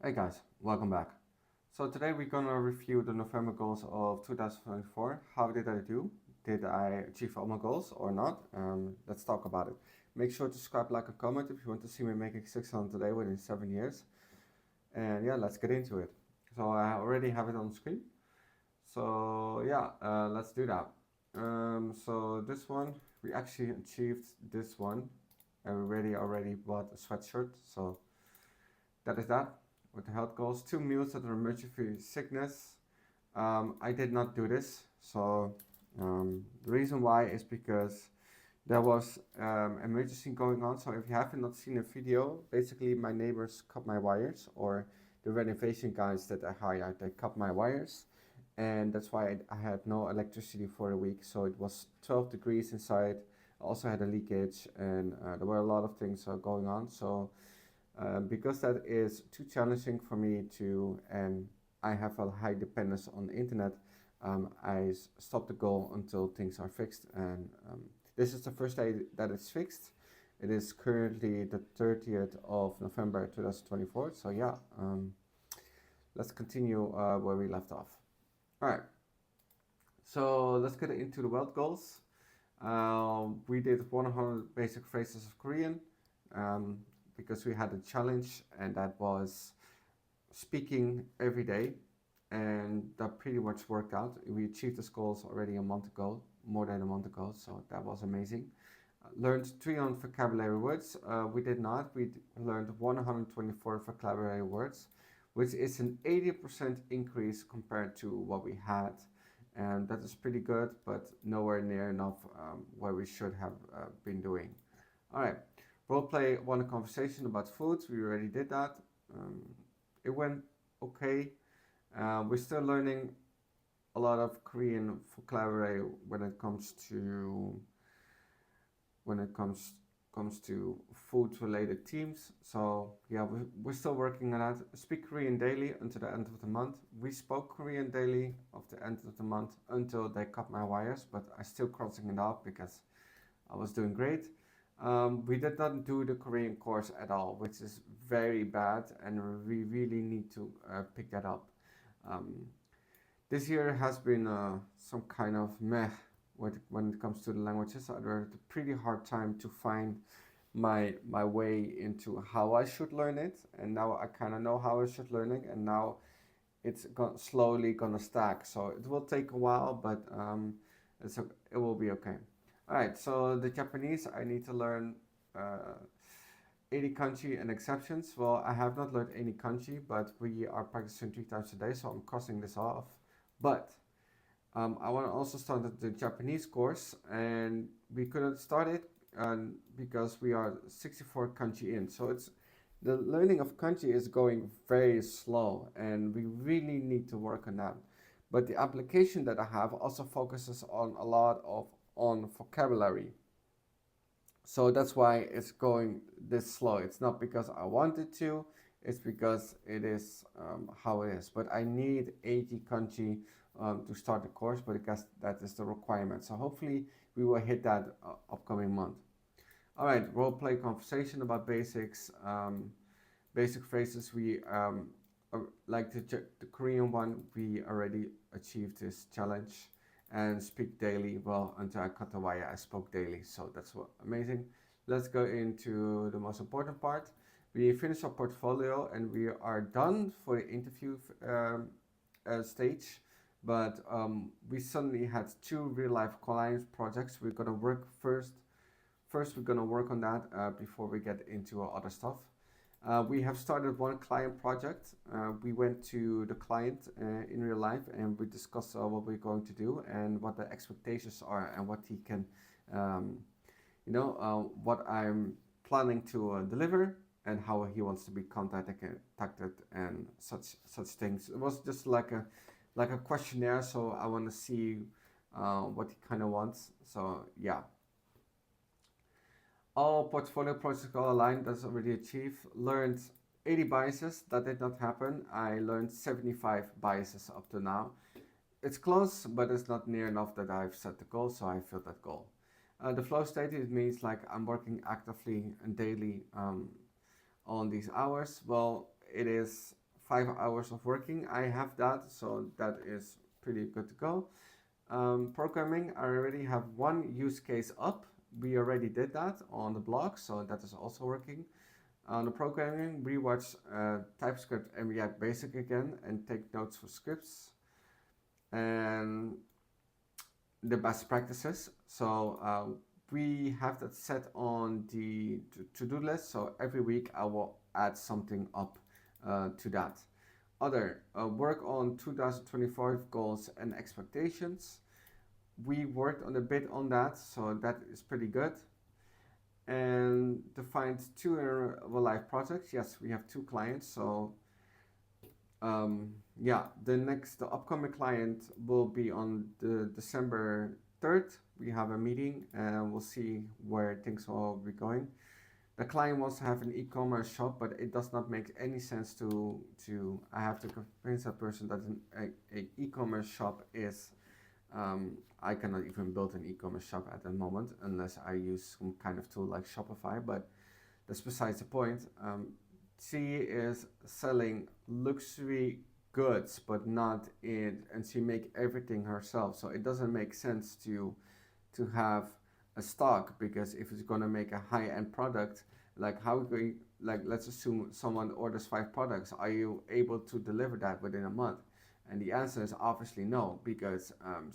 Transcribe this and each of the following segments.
Hey guys, welcome back. So today we're gonna review the November goals of 2024. How did I do? Did I achieve all my goals or not? Let's talk about it. Make sure to subscribe, like, and comment if you want to see me making 600 today within 7 years. And yeah, let's get into it. So I already have it on the screen. So yeah, let's do that. So this one, we actually achieved this one. And we already bought a sweatshirt. So that is that. With the health goals, 2 meals that are emergency sickness. I did not do this. So the reason why is because there was emergency going on. So if you have not seen a video, basically my neighbors cut my wires, or the renovation guys that I hired, they cut my wires. And that's why I had no electricity for a week. So it was 12 degrees inside. I also had a leakage, and there were a lot of things going on. So because that is too challenging for me to, and I have a high dependence on the internet, I stopped the goal until things are fixed. And this is the first day that it's fixed. It is currently the 30th of November 2024. So yeah, let's continue where we left off. All right. So let's get into the world goals. We did 100 basic phrases of Korean. Um, because we had a challenge, and that was speaking every day, and that pretty much worked out. We achieved this goals already a month ago, more than a month ago, so that was amazing. Learned 300 vocabulary words. We did not. We learned 124 vocabulary words, which is an 80% increase compared to what we had, and that is pretty good, but nowhere near enough where we should have been doing. All right. Roleplay won a conversation about food. We already did that. It went okay. We're still learning a lot of Korean vocabulary when it comes to food related themes. So yeah, we're still working on that. Speak Korean daily until the end of the month. We spoke Korean daily of the end of the month until they cut my wires, but I still crossing it off because I was doing great. We did not do the Korean course at all, which is very bad, and we really need to pick that up. Um, this year has been some kind of meh when it comes to the languages. I had a pretty hard time to find my way into how I should learn it, and now I kind of know how I should learn it, and now it's slowly gonna stack. So it will take a while, but it will be okay. All right, so the Japanese, I need to learn uh, 80 kanji and exceptions. Well, I have not learned any kanji, but we are practicing 3 times a day, so I'm crossing this off. But I want to also start the Japanese course, and we couldn't start it because we are 64 kanji in. So it's the learning of kanji is going very slow, and we really need to work on that. But the application that I have also focuses on a lot of on vocabulary. So that's why it's going this slow. It's not because I wanted to, it's because it is how it is. But I need 80 kanji to start the course, but I guess that is the requirement. So hopefully we will hit that upcoming month. All right, role play conversation about basics, basic phrases. We like the Korean one. We already achieved this challenge, and speak daily. Well, until I cut the wire, I spoke daily, so that's amazing. Let's go into the most important part. We finished our portfolio, and we are done for the interview stage. But we suddenly had 2 real-life client projects. We're gonna work first. First, we're gonna work on that before we get into other stuff. We have started one client project. We went to the client in real life, and we discussed what we're going to do and what the expectations are, and what he can, um, what I'm planning to deliver, and how he wants to be contacted and such things. It was just like a questionnaire, so I want to see what he kind of wants. So yeah. All portfolio projects are aligned, that's already achieved. Learned 80 biases, that did not happen. I learned 75 biases up to now. It's close, but it's not near enough that I've set the goal, so I failed that goal. The flow state, it means like I'm working actively and daily on these hours. Well, it is 5 hours of working. I have that, so that is pretty good to go. Programming, I already have one use case up. We already did that on the blog, so that is also working. On the programming, we watch TypeScript and React Basic again and take notes for scripts and the best practices. So we have that set on the to-do list. So every week I will add something up to that. Other work on 2025 goals and expectations. We worked on a bit on that, so that is pretty good. And to find two real life projects, yes, we have two clients. So yeah, the upcoming client will be on the December 3rd. We have a meeting and we'll see where things will be going. The client wants to have an e-commerce shop, but it does not make any sense to I have to convince that person that a e-commerce shop is I cannot even build an e-commerce shop at the moment unless I use some kind of tool like Shopify, but that's besides the point. She is selling luxury goods, but not it, and she make everything herself. So it doesn't make sense to have a stock, because if it's gonna make a high-end product, like how we like let's assume someone orders 5 products, are you able to deliver that within a month? And the answer is obviously no, because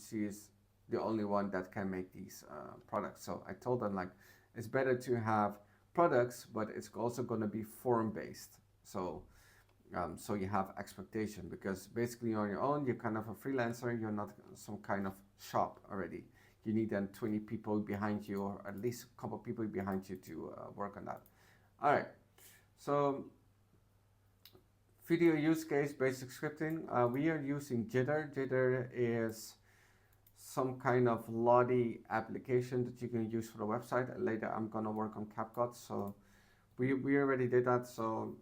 she is the only one that can make these products. So I told them, like, it's better to have products, but it's also going to be form based. So so you have expectation, because basically on your own, you're kind of a freelancer. You're not some kind of shop already. You need then 20 people behind you, or at least a couple people behind you to work on that. All right. So video use case, basic scripting. We are using Jitter. Jitter is some kind of Lottie application that you can use for the website. Later I'm gonna work on CapCut, so we already did that, so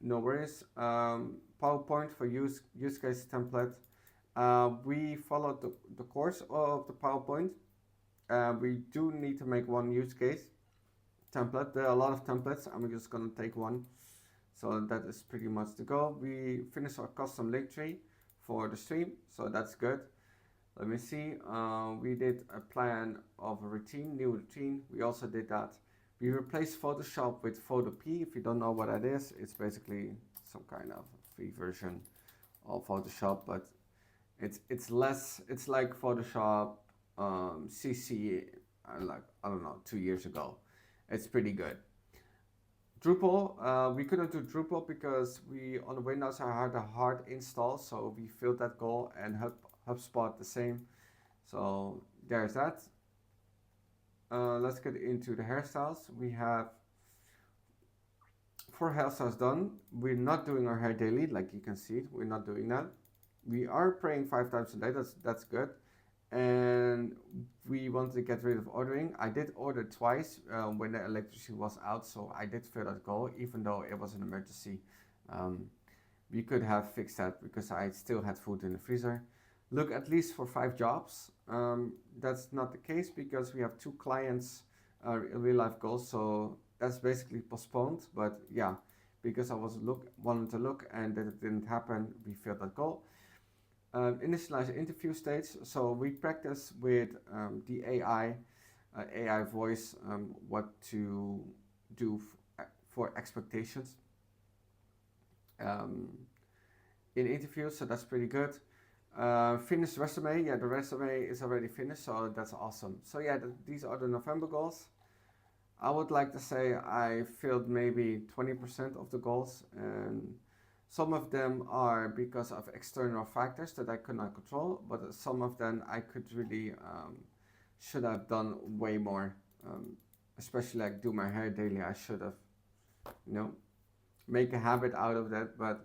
no worries. PowerPoint for use case template. We followed the course of the PowerPoint. We do need to make one use case template. There are a lot of templates. I'm just gonna take one. So that is pretty much to go. We finished our custom link tree for the stream, so that's good. Let me see. We did a plan of a routine, new routine. We also did that. We replaced Photoshop with Photopea. If you don't know what that is, it's basically some kind of free version of Photoshop, but it's less. It's like Photoshop CC, like I don't know, 2 years ago. It's pretty good. Drupal, we couldn't do Drupal because we on the Windows had a hard install, so we filled that goal, and HubSpot the same. So there's that. Let's get into the hairstyles. We have 4 hairstyles done. We're not doing our hair daily, like you can see. We're not doing that. We are praying 5 times a day. That's good. And we want to get rid of ordering. I did order twice when the electricity was out, so I did fill that goal, even though it was an emergency. We could have fixed that because I still had food in the freezer. Look at least for 5 jobs. That's not the case because we have 2 clients real life goals, so that's basically postponed. But yeah, because I wanted to look and that it didn't happen, we filled that goal. Initialize interview stage. So we practice with the AI voice, what to do for expectations in interviews. So that's pretty good. Finished resume. Yeah, the resume is already finished, so that's awesome. So yeah, these are the November goals. I would like to say I filled maybe 20% of the goals, and some of them are because of external factors that I could not control, but some of them I could really should have done way more. Especially like do my hair daily. I should have, make a habit out of that, but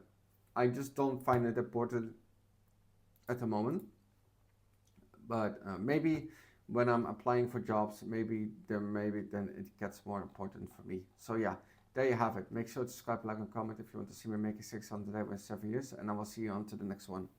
I just don't find it important at the moment. But maybe when I'm applying for jobs, maybe then it gets more important for me. So yeah, there you have it. Make sure to subscribe, like, and comment if you want to see me make a 600 today with 7 years, and I will see you on to the next one.